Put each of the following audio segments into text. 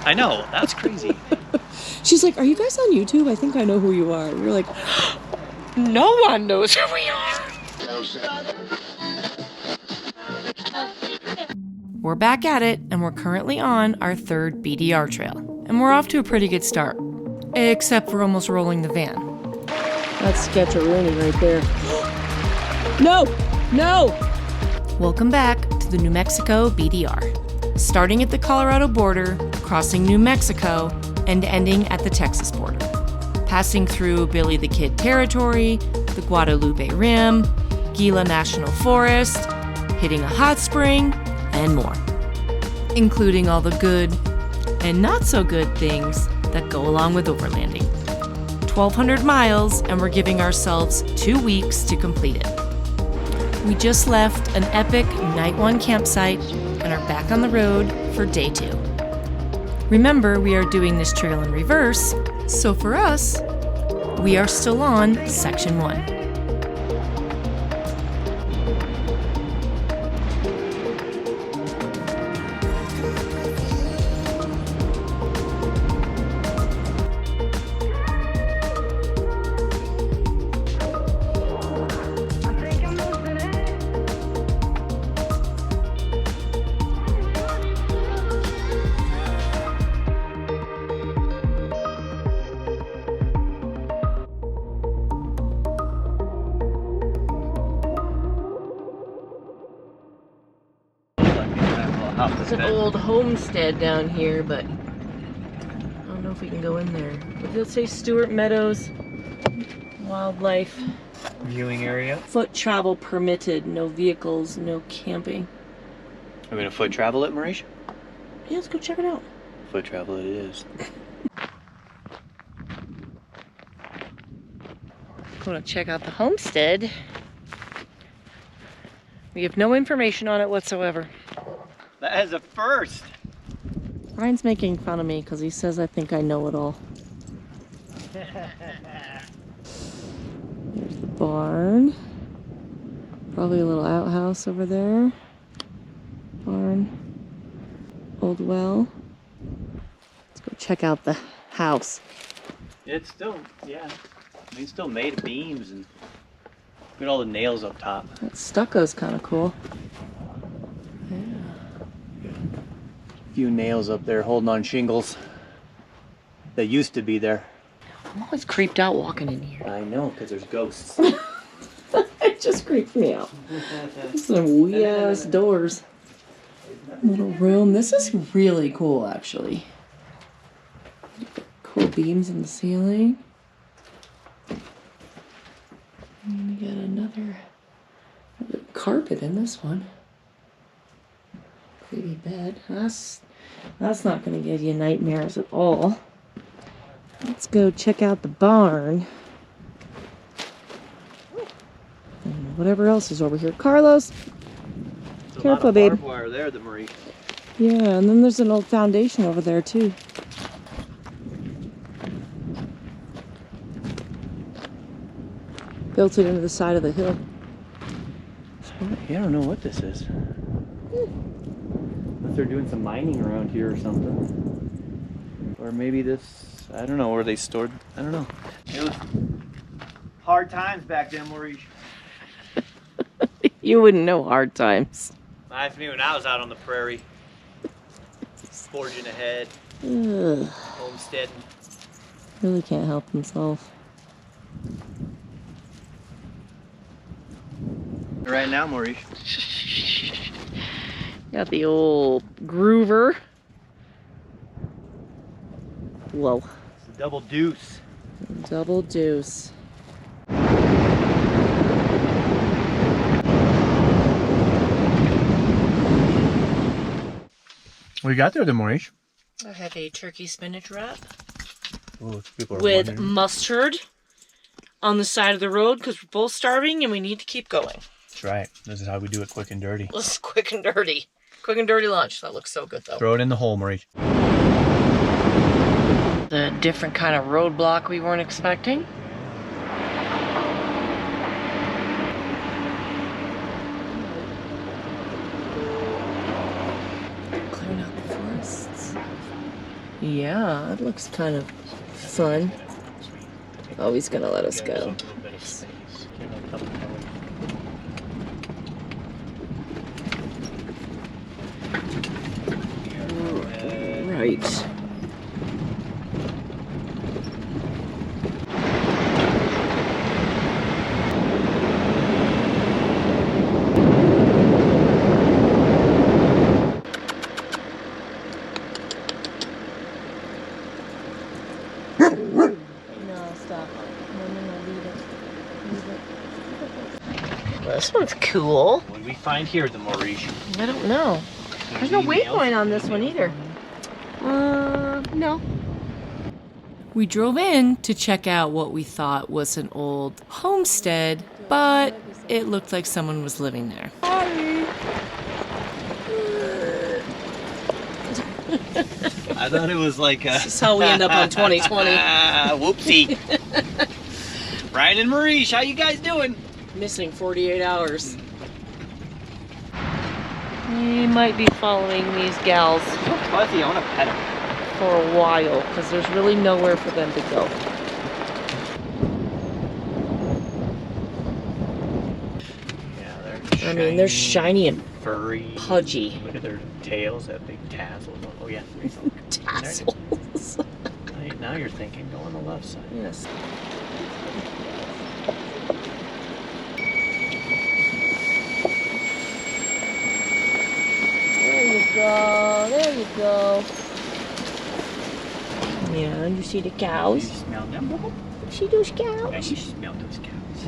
I know, that's crazy. She's like, are you guys on YouTube? I think I know who you are. We're like, no one knows who we are. We're back at it, and we're currently on our third BDR trail. And we're off to a pretty good start. Except for almost rolling the van. That's sketchy-rooney right there. No! No! Welcome back to the New Mexico BDR. Starting at the Colorado border, crossing New Mexico, and ending at the Texas border. Passing through Billy the Kid territory, the Guadalupe Rim, Gila National Forest, hitting a hot spring, and more. Including all the good and not so good things that go along with overlanding. 1,200 miles, and we're giving ourselves 2 weeks to complete it. We just left an epic night 1 campsite and are back on the road for day 2. Remember, we are doing this trail in reverse, so for us, we are still on section 1. It's an old homestead down here, but I don't know if we can go in there. What did it say? Stewart Meadows Wildlife Viewing area. Foot travel permitted. No vehicles, no camping. Are we gonna foot travel it, Maurice? Yeah, let's go check it out. Foot travel it is. Going to check out the homestead. We have no information on it whatsoever. That is a first. Ryan's making fun of me because he says I think I know it all. There's the barn. Probably a little outhouse over there. Barn. Old well. Let's go check out the house. It's still, yeah. I mean, it's still made of beams and look at all the nails up top. That stucco's kind of cool. Few nails up there holding on shingles that used to be there. I'm always creeped out walking in here. I know, because there's ghosts. It just creeps me out. Some wee ass doors. Little room. This is really cool, actually. Cool beams in the ceiling. And we got another carpet in this one. Pretty bed. That's not going to give you nightmares at all. Let's go check out the barn. And whatever else is over here. Carlos, careful, babe. Barbed wire there, the Marie. Yeah, and then there's an old foundation over there too. Built it into the side of the hill. Yeah, I don't know what this is. If they're doing some mining around here or something. Or maybe this, I don't know, where they stored, I don't know. It was hard times back then, Maurice. You wouldn't know hard times. Reminds me when I was out on the prairie. Forging ahead. Ugh. Homesteading. Really can't help himself. Right now, Maurice. Got the old groover. Whoa. It's a double deuce. Double deuce. What you got there, Maurice? I have a turkey spinach wrap Ooh, people are with wondering. mustard on the side of the road because we're both starving and we need to keep going. That's right. This is how we do it, quick and dirty. This is quick and dirty. Quick and dirty lunch. That looks so good though. Throw it in the hole, Maurice. The different kind of roadblock we weren't expecting. Clearing out the forests. Yeah, it looks kind of fun. Oh, he's gonna let us go. Right. This one's cool. What do we find here at the Maurice? I don't know. There's no waypoint on this one either. No. We drove in to check out what we thought was an old homestead, but it looked like someone was living there. I thought it was like a... This is how we end up on 2020. Whoopsie. Ryan and Maurice, how you guys doing? Missing 48 hours. We might be following these gals So fuzzy, I want to pet him. for a while because there's really nowhere for them to go. Yeah, I mean, they're shiny and furry, pudgy. Look at their tails, that big tassels. Oh yeah, Tassels. Now you're thinking, go on the left side. Yes. There you go. There you go. Yeah, and you see the You cows. smell them? You see those cows? Yeah, you smell those cows.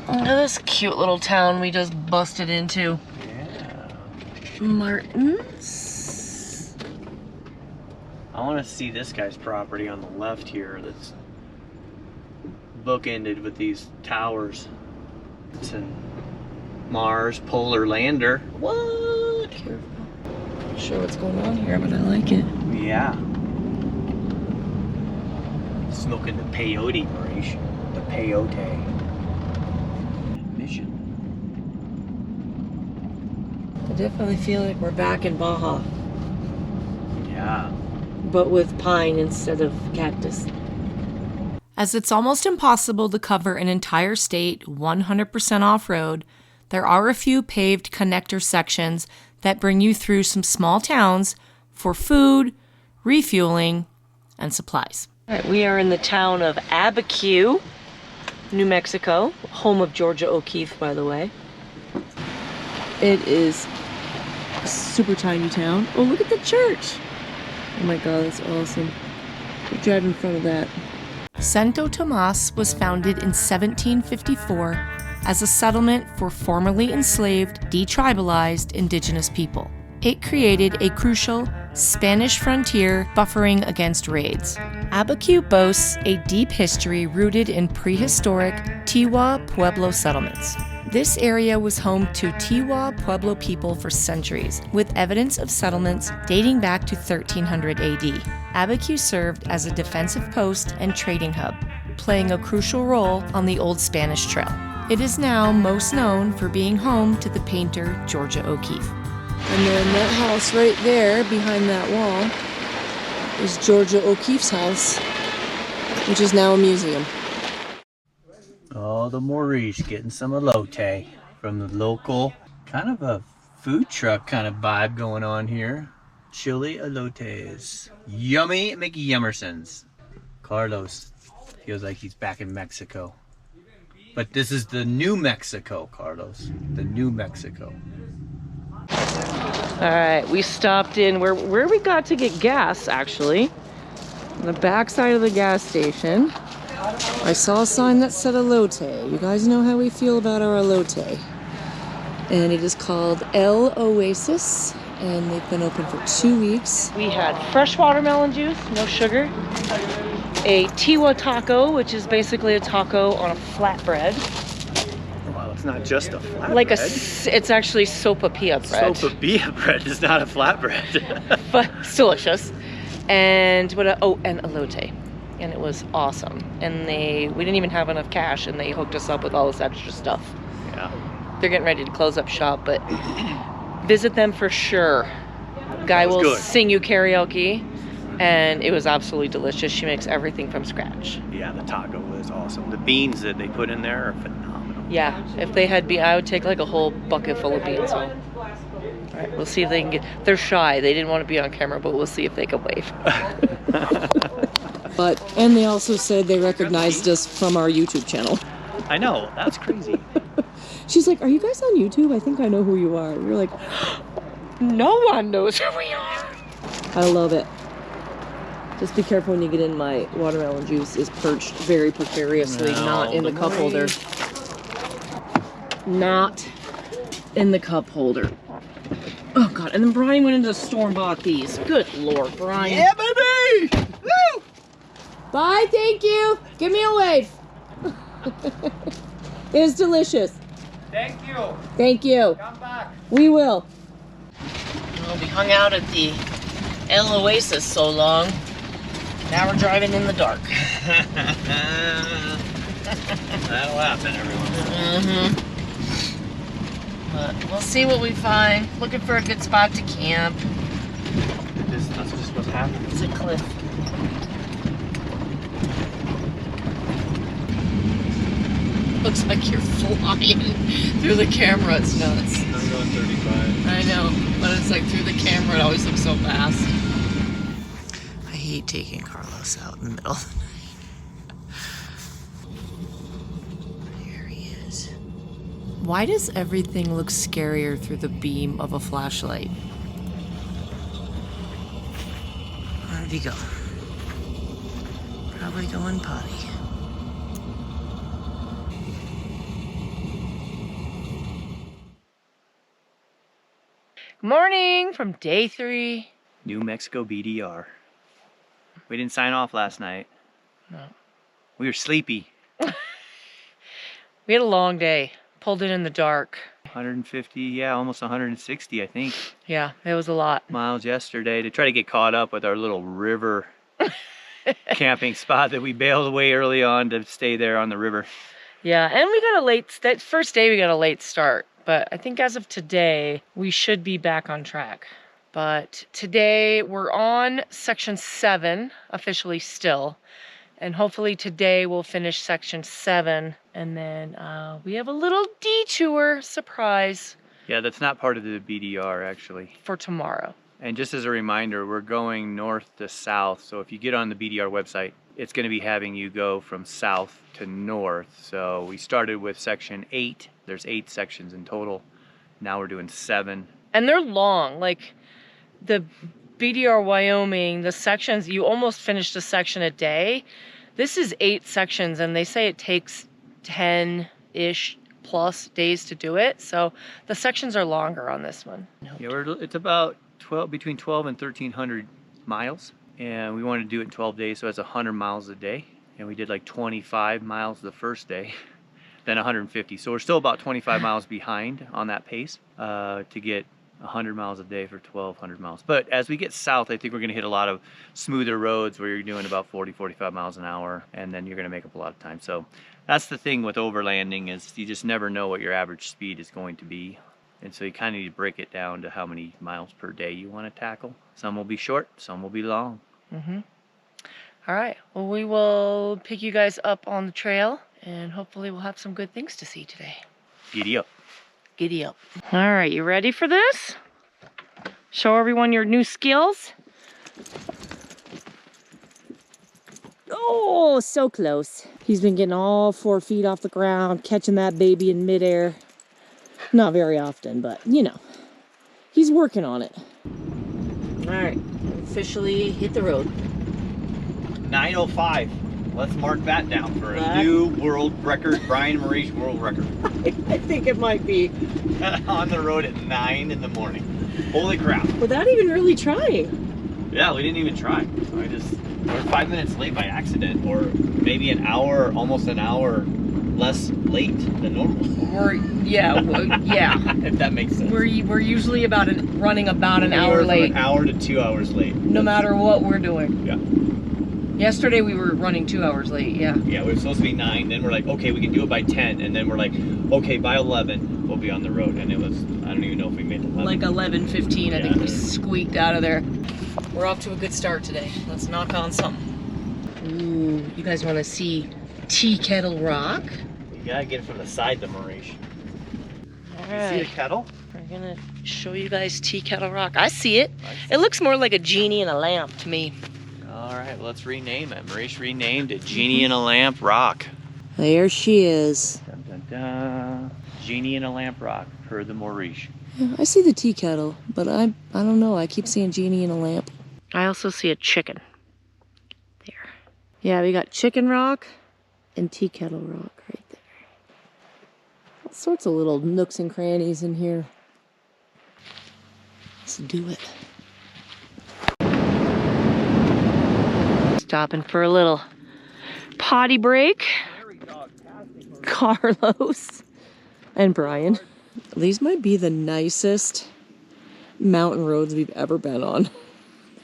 Oh, this cute little town we just busted into. Yeah. Martin's. I want to see this guy's property on the left here that's bookended with these towers. It's in Mars Polar Lander. What? Careful. Not sure what's going on here, but I like it. Yeah. Smoking the peyote, Maurice. The peyote. Mission. I definitely feel like we're back in Baja, Yeah. but with pine instead of cactus. As it's almost impossible to cover an entire state 100% off-road, there are a few paved connector sections that bring you through some small towns for food, refueling, and supplies. All right, we are in the town of Abiquiu, New Mexico, home of Georgia O'Keeffe, by the way. It is a super tiny town. Oh, look at the church. Oh my God, that's awesome. We'll drive in front of that. Santo Tomas was founded in 1754 as a settlement for formerly enslaved, detribalized indigenous people. It created a crucial Spanish frontier buffering against raids. Abiquiu boasts a deep history rooted in prehistoric Tiwa Pueblo settlements. This area was home to Tiwa Pueblo people for centuries, with evidence of settlements dating back to 1300 AD. Abiquiu served as a defensive post and trading hub, playing a crucial role on the Old Spanish Trail. It is now most known for being home to the painter Georgia O'Keeffe. And then that house right there, behind that wall, is Georgia O'Keeffe's house, which is now a museum. Oh, the Maurice getting some elote from the local, kind of a food truck kind of vibe going on here. Chili elotes. Yummy McYummersons. Carlos feels like he's back in Mexico. But this is the New Mexico, Carlos. The New Mexico. All right, we stopped in where we got to get gas, actually. On the back side of the gas station. I saw a sign that said elote. You guys know how we feel about our elote. And it is called El Oasis, and they've been open for 2 weeks. We had fresh watermelon juice, no sugar. A Tiwa taco, which is basically a taco on a flatbread. Well, it's not just a flatbread. Like it's actually sopapilla bread. Sopapilla bread is not a flatbread. But it's delicious. And and elote. And it was awesome. And we didn't even have enough cash, and they hooked us up with all this extra stuff. Yeah. They're getting ready to close up shop, but visit them for sure. guy will good. sing you karaoke, and it was absolutely delicious. She makes everything from scratch. Yeah, the taco was awesome. The beans that they put in there are phenomenal. Yeah, if they had beans, I would take like a whole bucket full of beans home. All right, we'll see if they can get. They're shy. They didn't want to be on camera, but we'll see if they can wave. And they also said they recognized us from our YouTube channel. I know, that's crazy. She's like, "Are you guys on YouTube? I think I know who you are." We're like, "No one knows who we are." I love it. Just be careful when you get in. My watermelon juice is perched very precariously, not in the cup holder. Not in the cup holder. Oh God! And then Brian went into the store and bought these. Good Lord, Brian. Yeah, baby! Woo! Bye, thank you. Give me a wave. It is delicious. Thank you. Thank you. Come back. We will. Well, we hung out at the El Oasis so long. Now we're driving in the dark. That'll happen, everyone. Mm-hmm. But we'll see what we find. Looking for a good spot to camp. That's just what's happening. It's a cliff. Looks like you're flying through the camera. It's nuts. I'm going 35. I know, but it's like through the camera, it always looks so fast. I hate taking Carlos out in the middle of the night. Here he is. Why does everything look scarier through the beam of a flashlight? Where did he go? Probably going potty. Good morning from day 3. New Mexico BDR. We didn't sign off last night. No. We were sleepy. We had a long day. Pulled in the dark. 150, yeah, almost 160, I think. Yeah, it was a lot. Miles yesterday to try to get caught up with our little river camping spot that we bailed away early on to stay there on the river. Yeah, and we got a that first day we got a late start. But I think as of today, we should be back on track. But today we're on section 7, officially still. And hopefully today we'll finish section 7. And then we have a little detour surprise. Yeah, that's not part of the BDR actually. For tomorrow. And just as a reminder, we're going north to south. So if you get on the BDR website, it's going to be having you go from south to north. So we started with section 8. There's 8 sections in total. Now we're doing 7. And they're long. Like the BDR Wyoming, the sections, you almost finish a section a day. This is 8 sections, and they say it takes 10-ish plus days to do it. So the sections are longer on this one. Yeah, it's about between 12 and 1,300 miles. And we wanted to do it in 12 days, so that's 100 miles a day. And we did like 25 miles the first day, then 150. So we're still about 25 miles behind on that pace to get 100 miles a day for 1,200 miles. But as we get south, I think we're going to hit a lot of smoother roads where you're doing about 40, 45 miles an hour, and then you're going to make up a lot of time. So that's the thing with overlanding, is you just never know what your average speed is going to be. And so you kind of need to break it down to how many miles per day you want to tackle. Some will be short, some will be long. Mm-hmm. All right. Well, we will pick you guys up on the trail, and hopefully we'll have some good things to see today. Giddy up. Giddy up. All right, you ready for this? Show everyone your new skills. Oh, so close. He's been getting all 4 feet off the ground, catching that baby in midair. Not very often, but you know, he's working on it. All right, officially hit the road. 9:05. Let's mark that down for a new world record, Brian Murray's world record. I think it might be. On the road at 9 in the morning. Holy crap. Without even really trying. Yeah, we didn't even try. We're 5 minutes late by accident, or maybe an hour, almost an hour less late than normal. Yeah. If that makes sense. We're usually running about an hour late. An hour to 2 hours late. No matter what we're doing. Yeah. Yesterday we were running 2 hours late, yeah. Yeah, we were supposed to be 9, then we're like, okay, we can do it by 10, and then we're like, okay, by 11, we'll be on the road, and it was, I don't even know if we made it. Like 11:15, I think we squeaked out of there. We're off to a good start today. Let's knock on something. Ooh, you guys want to see Tea Kettle Rock? You gotta get it from the side, the Maurice. All You right. see the kettle? We're gonna show you guys Tea Kettle Rock. I see it. It looks more like a genie in a lamp to me. All right, well, let's rename it. Maurice renamed it Genie in a Lamp Rock. There she is. Dun, dun, dun. Genie in a Lamp Rock, per the Maurice. Yeah, I see the tea kettle, but I don't know. I keep seeing genie in a lamp. I also see a chicken. There. Yeah, we got Chicken Rock and Tea Kettle Rock right there. All sorts of little nooks and crannies in here. Let's do it. Stopping for a little potty break. Carlos and Brian. These might be the nicest mountain roads we've ever been on.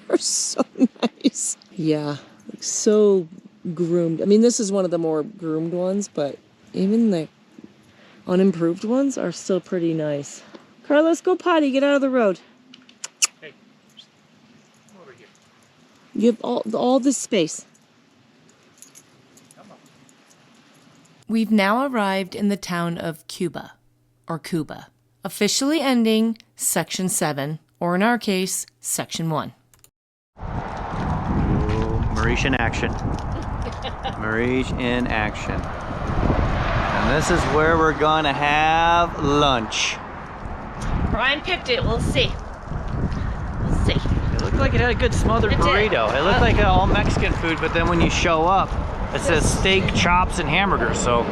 They're so nice. Yeah, like so groomed. I mean, this is one of the more groomed ones, but even the unimproved ones are still pretty nice. Carlos, go potty. Get out of the road. Hey, over here. You have all this space. We've now arrived in the town of Cuba, or Cuba, officially ending Section 7, or in our case, Section 1. Ooh, Maurice in action. Maurice in action. And this is where we're gonna have lunch. Brian picked it. We'll see. We'll see. It looked like it had a good smothered burrito. It looked like all Mexican food, but then when you show up, it says steak, chops, and hamburgers, so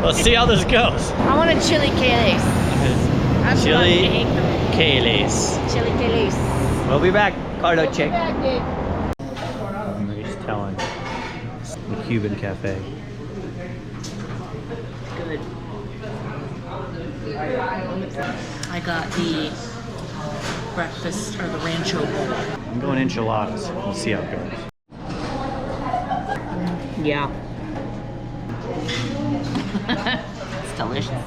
let's see how this goes. I want a chili queso. Chili queso. Chili queso. We'll be back. Cardo check. Back, Dave. He's telling the Cuban cafe. Good. I got the breakfast, or the rancho bowl. I'm going enchiladas. We'll see how it goes. Yeah. It's delicious.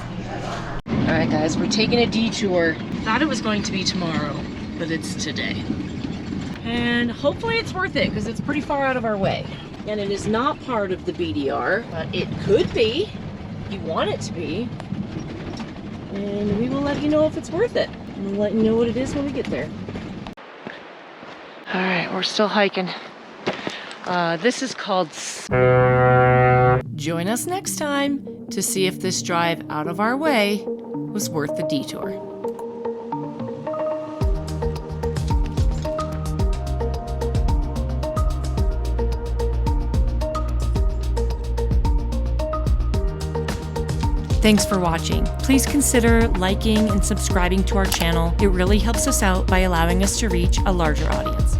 Alright guys, we're taking a detour. Thought it was going to be tomorrow, but it's today. And hopefully it's worth it, because it's pretty far out of our way. And it is not part of the BDR, but it could be. You want it to be. And we will let you know if it's worth it. We'll let you know what it is when we get there. Alright, we're still hiking. This is called... Join us next time to see if this drive out of our way was worth the detour. Thanks for watching. Please consider liking and subscribing to our channel. It really helps us out by allowing us to reach a larger audience.